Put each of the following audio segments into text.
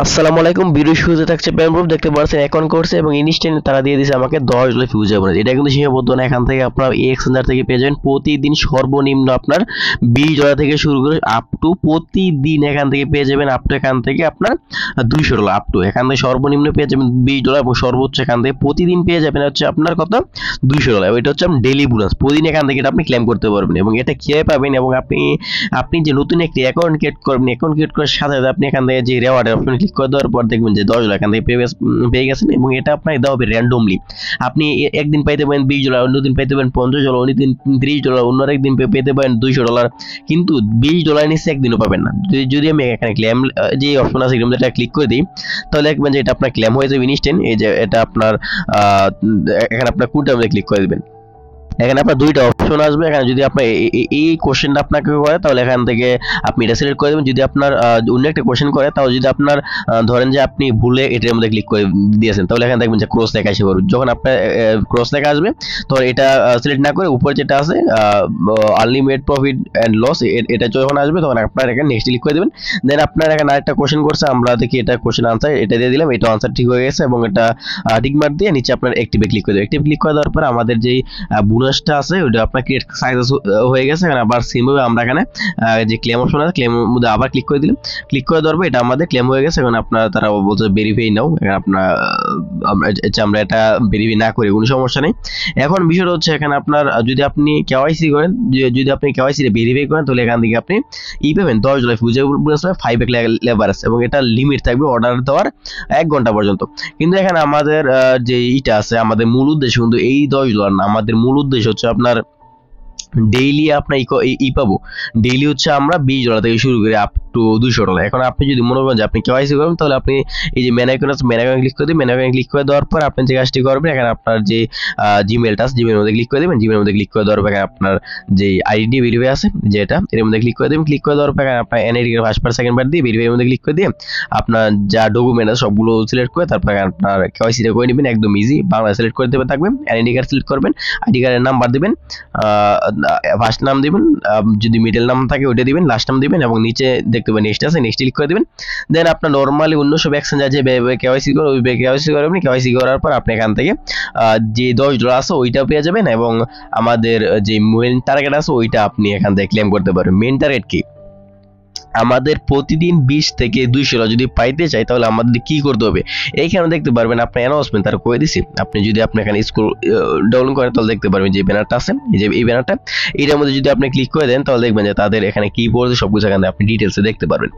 আসসালামু আলাইকুম। ভিডিও শুরুতে থাকছে পেমেন্ট প্রুফ, দেখতে পাচ্ছেন অ্যাকাউন্ট করছে এবং ইনস্ট্যান্ট তারা দিয়ে দিয়েছে আমাকে $10 ফিউচার বোনাস। এটা কিন্তু সীমাবদ্ধ না, এখান থেকে আপনার এই এক্সচেঞ্জার থেকে পেয়ে যাবেন প্রতিদিন সর্বনিম্ন আপনার $20 থেকে শুরু করে আপ টু প্রতিদিন এখান থেকে পেয়ে যাবেন আপ টু এখান থেকে আপনার $200 আপ টু এখান থেকে সর্বনিম্ন পেয়ে যাবেন $20 এবং সর্বোচ্চ এখান থেকে প্রতিদিন পেয়ে যাবেন হচ্ছে আপনার কত $200। এটা হচ্ছে ডেইলি বোনাস, প্রতিদিন এখান থেকে এটা আপনি ক্লেম করতে পারবেন এবং এটা কিভাবে পাবেন এবং আপনি আপনি যে নতুন একটি অ্যাকাউন্ট ক্রিয়েট করবেন, অ্যাকাউন্ট ক্রিয়েট করার সাথে সাথে আপনি এখান থেকে যে রেওয়ার্ড অপশন ক্লিক করে দেওয়ার পর দেখবেন যে $10 এখান থেকে পেয়ে গেছেন এবং এটা আপনাকে দেওয়া হবে র্যান্ডমলি। আপনি একদিন পাইতে পারেন $20, অন্যদিন পাইতে পারেন $50, অন্যদিন $30, অন্য একদিন পেতে পারেন $200, কিন্তু $20 নিচে একদিনও পাবেন না। যদি আমি এখানে ক্লেম যে অপশন আছে এটা ক্লিক করে দিই, তাহলে দেখবেন যে এটা আপনার ক্লেম হয়ে যাবে ইনস্ট্যান্ট। এই যে এটা আপনার এখানে আপনার কোনটা ক্লিক করে দিবেন, এখানে আপনার দুইটা অপশন আসবে। এখানে যদি আপনার এই কোশ্চেনটা আপনাকে করে তাহলে এখান থেকে আপনি এটা সিলেক্ট করে দেবেন। যদি আপনার অন্য একটা কোশ্চেন করে তাহলে যদি আপনার ধরেন যে আপনি ভুলে এটার মধ্যে ক্লিক করে দিয়েছেন তাহলে এখানে দেখবেন যে ক্রস লেখা আসে পারবে। যখন আপনার ক্রস লেখা আসবে তখন এটা সিলেক্ট না করে উপরে যেটা আছে আনলিমিটেড প্রফিট অ্যান্ড লস, এটা যখন আসবে তখন আপনার এখানে নেক্সট ক্লিক করে দেবেন। দেন আপনার এখানে আরেকটা কোশ্চেন করছে, আমরা দেখি এটা কোশ্চেন আনসার, এটা দিয়ে দিলাম, এটা আনসার ঠিক হয়ে গেছে এবং এটা টিক মার্ক দিয়ে নিচে আপনার অ্যাক্টিভে ক্লিক করে দেবেন। অ্যাক্টিভ ক্লিক করে দেওয়ার পর আমাদের যেই বোনাসটা আছে ওটা আপনার ক্রিয়েট সাকসেস হয়ে গেছে। এখানে আবার সেমভাবে আমরা এখানে যে ক্লেম অপশন আছে ক্লেমের মধ্যে আবার ক্লিক করে দিলাম, ক্লিক করে দেওয়ার পর এটা আমাদের ক্লেম হয়ে গেছে। এখন আপনার তারা বলছে ভেরিফাই নাও, আপনার আমরা এটা ভেরিফাই না করি কোনো সমস্যা নেই। এখন বিষয়টা হচ্ছে এখানে আপনার যদি আপনি কেওয়াইসি করেন, যদি আপনি কেওয়াইসি ভেরিফাই করেন তাহলে এখান থেকে আপনি পাবেন $10 ফিউচার বোনাস, 5 লেভারেজ এবং এটা লিমিট থাকবে অর্ডার দেওয়ার 1 ঘন্টা পর্যন্ত। কিন্তু এখানে আমাদের যে ইটা আছে, আমাদের মূল উদ্দেশ্য কিন্তু এই $10 না, আমাদের মূল উদ্দেশ্য হচ্ছে আপনার ডেইলি আপনার পাবো। ডেইলি হচ্ছে আমরা $20 থেকে শুরু করে আপ টু $200। এখন আপনি যদি মনে করেন যে আপনি কেওয়াইসি করবেন তাহলে আপনি এই যে মেন আইকন আছে, মেন আইকনে ক্লিক করে দিন। মেন আইকনে ক্লিক করে দেওয়ার পর আপনি যে কাজটি করবেন, এখানে আপনার যে জিমেলটা আছে জিমেলের মধ্যে ক্লিক করে দেবেন। জিমেলের মধ্যে ক্লিক করে দেওয়ার পর এখানে আপনার যে আইডি ভেরিফাই আছে যেটা, এর মধ্যে ক্লিক করে দেবেন। ক্লিক করে দেওয়ার পর এখানে আপনার এনআইডি ফার্স্ট বার সেকেন্ড বার দিয়ে ভেরিফাই এর মধ্যে ক্লিক করে দিয়ে আপনার যা ডকুমেন্ট আছে সবগুলো সিলেক্ট করে তারপর আপনার কেওয়াইসিটা করে নেবেন। একদম ইজি, বাংলা সিলেক্ট করে দেবে থাকবেন। আইডি কার্ড সিলেক্ট করবেন, আইডি কার্ডের নাম্বার দিবেন, ফার্স্ট নাম দিবেন, যদি মিডল নাম থাকে ওইটা দিবেন, লাস্ট নাম দিবেন এবং নিচে দেখতে পাবেন নেক্সট আছে, নেক্সট ক্লিক করে দিবেন। দেন আপনার নরমালি অন্য সব এক্সচেঞ্জার যে কেওয়াইসি করে ওই কেওয়াইসি করবেন। কেওয়াইসি করার পর আপনি এখান থেকে যে $10 আছে ওইটাও পেয়ে যাবেন এবং আমাদের যে মেইন টার্গেট আছে ওইটা আপনি এখান থেকে ক্লেম করতে পারবেন। মেইন টার্গেট কি, আমাদের প্রতিদিন 20 থেকে $200 যদি পাইতে চাই তাহলে আমাদের কি করতে হবে, এইখানে দেখতে পারবেন আপনার অ্যানাউন্সমেন্ট তারা করে দিছি। আপনি যদি আপনি এখানে স্ক্রল ডাউন করেন তাহলে দেখতে পারবেন যে ব্যানারটা আছে, এই যে এই ব্যানারটা, এটার মধ্যে যদি আপনি ক্লিক করে দেন তাহলে দেখবেন যে তাদের এখানে কি পড়ছে সবকিছু এখানে আপনি ডিটেলসে দেখতে পারবেন।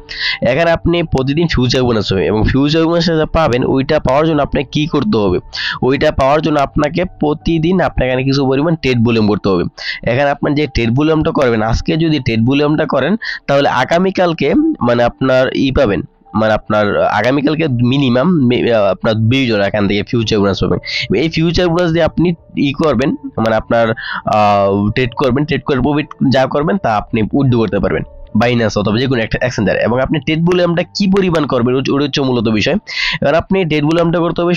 এখানে আপনি প্রতিদিন ফিউচার বোনাস হবে এবং ফিউচার বোনাস যা পাবেন ওইটা পাওয়ার জন্য আপনাকে কি করতে হবে, ওইটা পাওয়ার জন্য আপনাকে প্রতিদিন আপনার এখানে কিছু পরিমাণ ট্রেড ভলিউম করতে হবে। এখানে আপনার যে ট্রেড ভলিউমটা করবেন, আজকে যদি ট্রেড ভলিউমটা করেন তাহলে আগামীকালকে মানে আপনার পাবেন, মানে আপনার আগামীকালকে মিনিমাম আপনার $20 এখান থেকে ফিউচার বোনাস পাবেন। এই ফিউচার বোনাস দিয়ে আপনি করবেন, মানে আপনার ট্রেড করবেন, ট্রেড করে প্রফিট যা করবেন তা আপনি উইথড্র করতে পারবেন বাইন্যান্স অথবা যে কোনো একটা এক্সচেঞ্জার। এবং আপনি ট্রেড ভলিউমটা কি পরিমাণ করবেন ওটা হচ্ছে মূলত বিষয়। এবার আপনি ট্রেড ভলিউমটা করতে হবে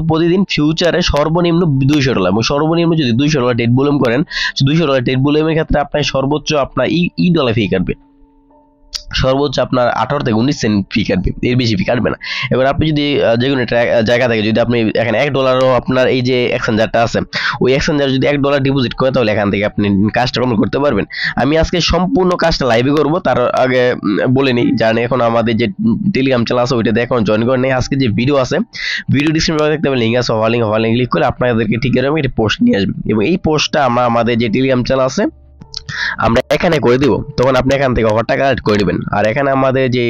প্রতিদিন ফিউচারে সর্বনিম্ন $200 এবং সর্বনিম্ন যদি $200 ট্রেড ভলিউম করেন, $200 ট্রেড ভলিউমের ক্ষেত্রে আপনার সর্বোচ্চ আপনার $ডলার ফি কাটবে, সর্বোচ্চ আপনার 18 থেকে 19 সেন্ট ফি কাটবে, এর বেশি ফি কাটবে না। এবার আপনি যদি যে কোনো জায়গা থেকে যদি আপনি এখানে $1 আপনার এই যে এক্সচেঞ্জারটা আছে ওই এক্সচেঞ্জার যদি $1 ডিপোজিট করে তাহলে এখান থেকে আপনি কাজটা কমপ্লিট করতে পারবেন। আমি আজকে সম্পূর্ণ কাজটা লাইভে করব, তার আগে বলে নিই জানেন এখন আমাদের যে টেলিগ্রাম চ্যানেল আছে ওইটা এখন জয়েন করে নেই। আজকে যে ভিডিও আছে ভিডিও ডিসক্রিপশনে দেখতে পাবেন লিঙ্ক আছে, ওভার লিঙ্ক ক্লিক করে আপনাদেরকে ঠিক এরকম একটা পোস্ট নিয়ে আসবে এবং এই পোস্টটা আমরা আমাদের যে টেলিগ্রাম চ্যানেল আছে আমরা এখানে করে দিব, তখন আপনি এখান থেকে অফারটা কালেক্ট করে নেবেন। আর এখানে আমাদের যে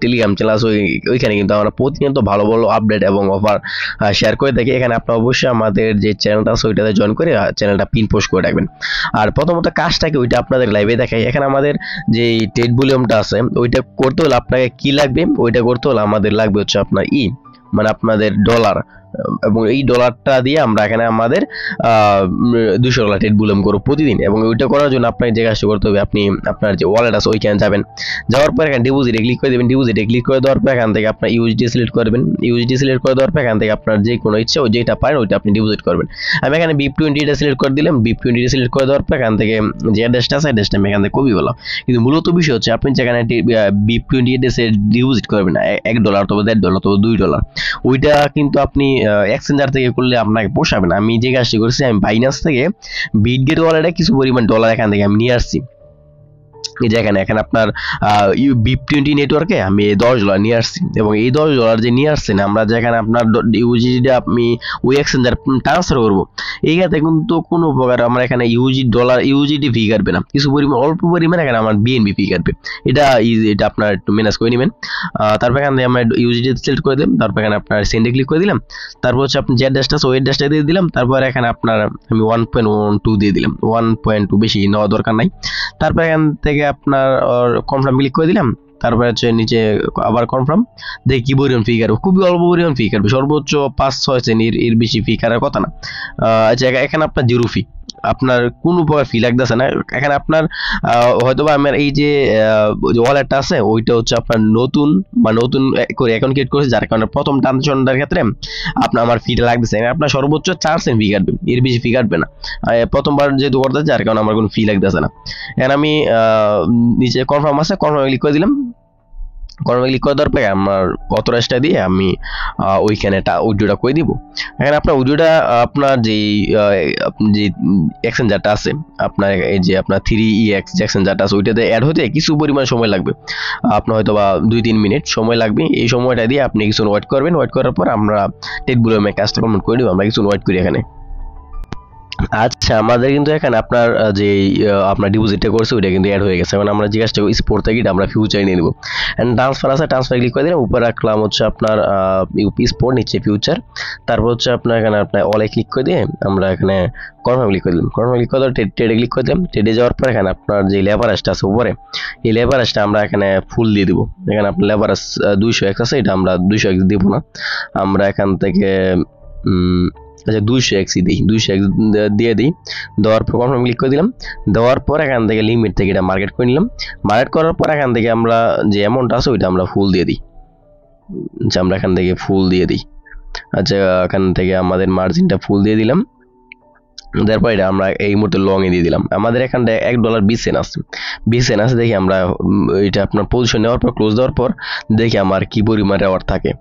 টেলিগ্রাম চ্যানেল আছে ওইখানে কিন্তু আমরা প্রতিনিয়ত ভালো ভালো আপডেট এবং অফার শেয়ার করে থাকি। এখানে আপনি অবশ্যই আমাদের যে চ্যানেলটা আছে ওইটাতে জয়েন করে চ্যানেলটা পিন পোস্ট করে রাখবেন। আর প্রথমত কাজটাকে ওইটা আপনাদের লাইভে দেখাই। এখানে আমাদের যে ট্রেড ভলিউমটা আছে ওইটা করতে হলে আপনাকে কি লাগবে, ওইটা করতে হলে আমাদের লাগবে হচ্ছে আপনার মানে আপনাদের ডলার, এবং এই ডলারটা দিয়ে আমরা এখানে আমাদের $200 ট্রেড বুলিয়ন করব প্রতিদিন। এবং ওইটা করার জন্য আপনাকে যে কাজটা করতে হবে, আপনি আপনার যে ওয়ালেট আছে ওইখানে যাবেন, যাওয়ার পর এখানে ডিপোজিটে ক্লিক করে দেবেন। ডিপোজিটে ক্লিক করে দেওয়ার পর এখান থেকে আপনার ইউএসডি সিলেক্ট করবেন। ইউএসডি সিলেক্ট করে দেওয়ার পর এখান থেকে আপনার যে কোনো ইচ্ছা ওই যেটা পারেন ওইটা আপনি ডিপোজিট করবেন। আমি এখানে BIP20 টা সিলেক্ট করে দিলাম। BIP20 টা সিলেক্ট করে দেওয়ার পর এখান থেকে যে অ্যাড্রেসটা আছে অ্যাড্রেসটা আমি এখান থেকে কপি করলাম। কিন্তু মূলত বিষয় হচ্ছে আপনি যেখানে BIP20 অ্যাড্রেসে ডিপোজিট করবেন $1 অথবা $1.5 অথবা $2, ওইটা কিন্তু আপনি এক্সচেঞ্জার থেকে করলে আপনাকে পোষাবে না। আমি যে কাজটি করছি, আমি বাইন্যান্স থেকে বিটগেট ওয়ালেটে কিছু পরিমাণ ডলার এখান থেকে আমি নিয়ে আসছি। এই যে এখানে আপনার BIP20 নেটওয়ার্কে আমি $10 নিয়ে আসছি, এবং এই $10 যে নিয়ে আসছেন আমরা যেখানে আপনার ইউজিটা আমি ওই এক্সচেঞ্জার ট্রান্সফার করবো, এইখানে কিন্তু কোনো প্রকার আমার এখানে ইউজিডি ফি কাটবে না, কিছু পরিমাণ অল্প পরিমাণ এখানে আমার বিএনবি ফি কাটবে। এটা আপনার একটু ম্যানেজ করে নেবেন। তারপর এখান থেকে আমরা ইউজিডি সিলেক্ট করে দিলাম। তারপর এখানে আপনার সেন্ডে ক্লিক করে দিলাম। তারপর হচ্ছে আপনি যে অ্যাড্রেসটা আছে ওই অ্যাড্রেসটা দিয়ে দিলাম। তারপর এখানে আপনার আমি 1.12 দিয়ে দিলাম, 1.2 বেশি নেওয়া দরকার নাই। তারপর এখান থেকে আপনার কনফার্ম ক্লিক করে দিলাম। তারপর হচ্ছে নিচে আবার কনফার্ম, দেখি কি পরিমাণ ফি কাটবে। খুবই অল্প পরিমাণ ফি কাটবে, সর্বোচ্চ 5-6 সেন্ট, এর বেশি ফি কাটার কথা না। আচ্ছা, এখানে আপনার 0 ফি, আপনার কোনো প্রকার ফি লাগতেছে না। এখানে আপনার হয়তোবা আমার এই যে ওয়ালেটটা আছে ওইটা হচ্ছে আপনার নতুন করে অ্যাকাউন্ট ক্রিয়েট করেছে, যার কারণে প্রথম ট্রানজাকশনটার ক্ষেত্রে আপনার আমার ফিটা লাগতেছে। আপনার সর্বোচ্চ 4 সেন্ট ফি কাটবে, এর বেশি ফি কাটবে না। প্রথমবার যেহেতু করতেছে যার কারণে আমার কোনো ফি লাগতেছে না। এখানে আমি নিচে কনফার্ম আছে, কনফার্ম ক্লিক করে দিলাম। কনফার্ম ক্লিক করে দেওয়ার পরে আমার অথরাইজটা দিয়ে আমি ওইখানে উইথড্রটা করে দিব। এখানে আপনার উইথড্রটা আপনার যে এক্সচেঞ্জারটা আছে আপনার এই যে আপনার 3EX যে এক্সচেঞ্জারটা আছে ওইটাতে অ্যাড হতে কিছু পরিমাণ সময় লাগবে, আপনার হয়তো বা 2-3 মিনিট সময় লাগবে। এই সময়টা দিয়ে আপনি কিছু ওয়েট করবেন। ওয়েট করার পর আমরা ট্রেড বুলিয়নে কাজটা কমপ্লিট করে দেব। আমরা কিছু ওয়েট করি এখানে। আচ্ছা, আমাদের কিন্তু এখানে আপনার যে আপনার ডিপোজিটটা করছে ওইটা কিন্তু অ্যাড হয়ে গেছে। মানে আমরা যে কাজটা স্পোর্ট থেকে আমরা ফিউচারে নিয়ে নেবো। অ্যান্ড ট্রান্সফার আছে, ট্রান্সফার ক্লিক করে দিলাম। উপরে রাখলাম হচ্ছে আপনার ইউপি স্পোর্ট, নিচে ফিউচার। তারপর হচ্ছে আপনার এখানে আপনার অলে ক্লিক করে দিয়ে আমরা এখানে কনফার্ম ক্লিক করে দিলাম। কনফার্ম ক্লিক করে ট্রেডে ক্লিক করে দিলাম। ট্রেডে যাওয়ার পর এখানে আপনার যে লেভারেজটা আছে উপরে, এই লেভারেজটা আমরা এখানে ফুল দিয়ে দিব। এখানে আপনার লেভারেজ 200x আছে, এটা আমরা 200x দিব না। আমরা এখান থেকে আচ্ছা 200x দিই, 200x দিয়ে দিই। দেওয়ার পর কনফার্ম ক্লিক করে দিলাম। দেওয়ার পর এখান থেকে লিমিট থেকে এটা মার্কেট করে নিলাম। মার্কেট করার পর এখান থেকে আমরা যে অ্যামাউন্ট আছে ওইটা আমরা ফুল দিয়ে দিই। আচ্ছা, আমরা এখান থেকে ফুল দিয়ে দিই। আচ্ছা, এখান থেকে আমাদের মার্জিনটা ফুল দিয়ে দিলাম। তারপর এটা আমরা এই মুহূর্তে লং এ দিয়ে দিলাম। আমাদের এখানটা $1.20 আছে, 20 সেন্ট আছে। দেখি আমরা এটা আপনার পজিশন নেওয়ার পর ক্লোজ দেওয়ার পর দেখি আমার কি পরিমাণ রেওয়ার্ড থাকে।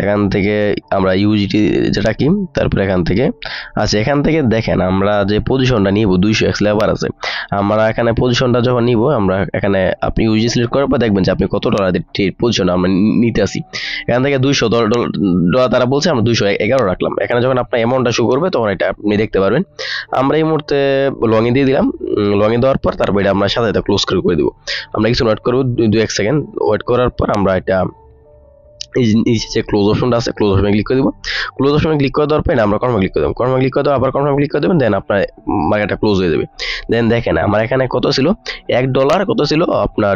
এখান থেকে আমরা ইউজিটি যেটা কি, তারপর এখান থেকে আচ্ছা এখান থেকে দেখেন আমরা যে পজিশনটা নিব 200x লেভার আছে। আমরা এখানে পজিশনটা যখন নিব আমরা এখানে আপনি ইউজি সিলেক্ট করার পর দেখবেন যে আপনি কত ডলার পজিশন আমরা নিতে আসি। এখান থেকে $200 তারা বলছে, আমরা 211 রাখলাম। এখানে যখন আপনার অ্যামাউন্টটা শো করবে তখন এটা আপনি দেখতে পারবেন। আমরা এই মুহূর্তে লং এ দিয়ে দিলাম। লং এ দেওয়ার পর তারপর এটা আমরা সাথে সাথে ক্লোজ করে দিব। আমরা কিছু ওয়েট করব 2-1 সেকেন্ড। ওয়েট করার পর আমরা এটা এই যে ক্লোজ অপশনটা আছে ক্লোজ অপশনে ক্লিক করে দিব। ক্লোজ অপশনে ক্লিক করে দেওয়ার পর আমরা কনফার্ম ক্লিক করে দেব। কনফার্ম ক্লিক করে দেওয়া আবার কনফার্ম ক্লিক করে দেবেন, দেন আপনার মার্কেটটা ক্লোজ হয়ে যাবে। দেন দেখেন আমার এখানে কত ছিল, $1 কত ছিল আপনার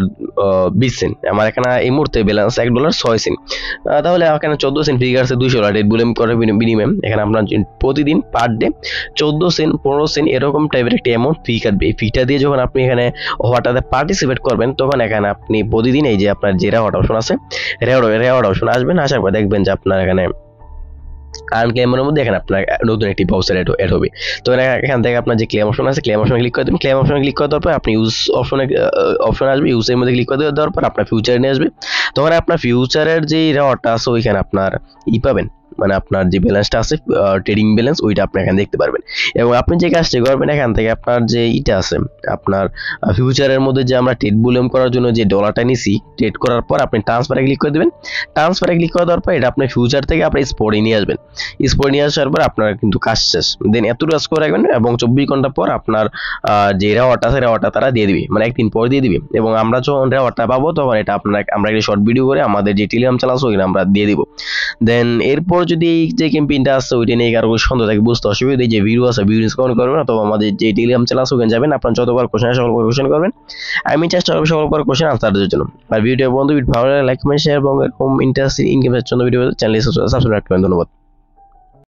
20 সেন্ট। আমার এখানে এই মুহূর্তে ব্যালেন্স $1.06। তাহলে এখানে 14 সেন্ট ফ্রি আছে $200 রেট বুলিয়ন করে বিনিময়ে। এখানে আপনার প্রতিদিন পার ডে 14 সেন্ট 15 সেন্ট এরকম টাইপের একটা অ্যামাউন্ট ফি কাটবে। এই ফিটা দিয়ে যখন আপনি এখানে হওয়াটাতে পার্টিসিপেট করবেন তখন এখানে আপনি প্রতিদিন এই যে আপনার যে রেওয়ার্ড অপশন আছে রেওয়ার্ড অপশন আসবেন। আসার পর দেখবেন যে আপনার এখানে আর্ন ক্লেমের মধ্যে এখানে আপনার নতুন একটি ভাউচার অ্যাড হবে। তো এখান থেকে আপনার যে ক্লেম অপশন আছে ক্লেম অপশনে ক্লিক করে দেবেন। ক্লেম অপশনে ক্লিক করে দেওয়ার পর আপনি ইউজ অপশন আসবে, ইউজের মধ্যে ক্লিক করে দেওয়ার পর আপনার ফিউচারে নিয়ে আসবে। তখন আপনার ফিউচারের যে রেওয়ার্ডটা আছে ওইখানে আপনার পাবেন, মানে আপনার যে ব্যালেন্সটা আছে ট্রেডিং ব্যালেন্স ওইটা আপনি এখানে দেখতে পারবেন। এবং আপনি যে কাজটা করবেন এখান থেকে আপনার যে ইটা আছে আপনার ফিউচারের মধ্যে যে আমরা ট্রেড বুলিয়ন করার জন্য যে ডলারটা নিছি, ট্রেড করার পর আপনি ট্রান্সফারে ক্লিক করে দেবেন। ট্রান্সফারে ক্লিক করে দেওয়ার পর এটা আপনি ফিউচার থেকে আপনি স্পটে নিয়ে আসবেন। স্পটে নিয়ে আসার পর আপনার কিন্তু কাজ শেষ। দেন এত কাজ করে রাখবেন এবং 24 ঘন্টা পর আপনার যে রেওয়ার্ডটা আছে রেওয়ার্ডটা তারা দিয়ে দিবে, মানে একদিন পর দিয়ে দিবে। এবং আমরা যখন রেওয়ার্ডটা পাবো তখন এটা আমরা একটা শর্ট ভিডিও করে আমাদের যে টেলিগ্রাম চ্যানেল আছে ওইখানে আমরা দিয়ে দিব। দেন এরপর যদি যে ক্যাম্পেইনটা আছে ওইটা নিয়ে কারো সন্দেহ থাকে, বুঝতে অসুবিধা, যে ভিডিও আছে ভিডিও কমেন্ট করবেন অথবা আমাদের যে টেলিগ্রাম চ্যানেল আছে ওখানে যাবেন। আপনার যতবার কোশ্চেন সকল কোশ্চেন করবেন, আমি চেষ্টা করবো সকল কোশ্চেন আনসার দেওয়ার জন্য। আর ভিডিও বন্ধু ভালো লাগে লাইক কমেন্ট শেয়ার এবং এরকম ইন্টারেস্টিং ইনকামের জন্য ভিডিও চ্যানেল সাবস্ক্রাইব করবেন। ধন্যবাদ।